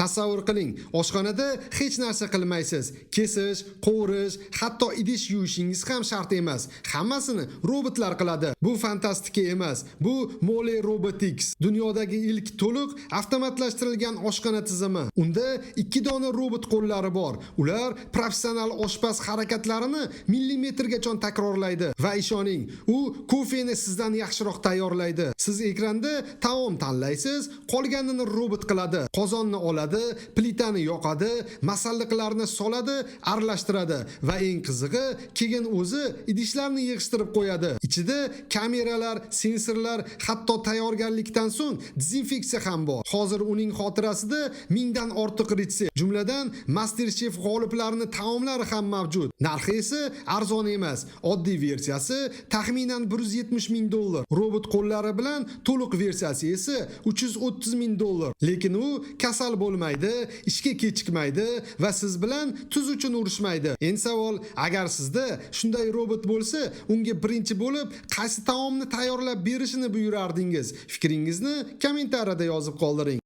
Tasavvur qiling, oshxonada hech narsa qilmaysiz. Kesish, qovurish, hatto idish yuvishingiz ham shart emas. Hammasini robotlar qiladi. Bu fantastika emas. Bu Mole Robotics. Dunyodagi ilk to'liq avtomatlashtirilgan oshxona tizimi. Unda 2 dona robot qo'llari bor. Ular professional oshpaz harakatlarini millimetrgacha takrorlaydi va ishoning, u kofeni sizdan yaxshiroq tayyorlaydi. Siz ekranda taom tanlaysiz, qolganini robot qiladi. Qozonni oladi, plitani yoqadi, masalliqlarni soladi, aralashtiradi va eng qizig'i, keyin o'zi idishlarni yig'ishtirib qo'yadi. Ichida kameralar, sensorlar, hatto tayyorgarlikdan so'ng dezinfeksiya ham bor. Hozir uning xotirasida 1000 dan ortiq retsept, jumladan MasterChef g'oliblarining taomlari ham mavjud. Narxi esa arzon emas. Oddiy versiyasi taxminan $170,000. Robot qo'llari bilan to'liq versiyasi esa $330,000. Lekin u kasal bo'lmaydi, ishga kechikmaydi va siz bilan tuz uchun urushmaydi. Endi savol, agar sizda shunday robot bo'lsa, unga birinchi bo'lib qaysi taomni tayyorlab berishini buyurardingiz? Fikringizni kommentariyada yozib qoldiring.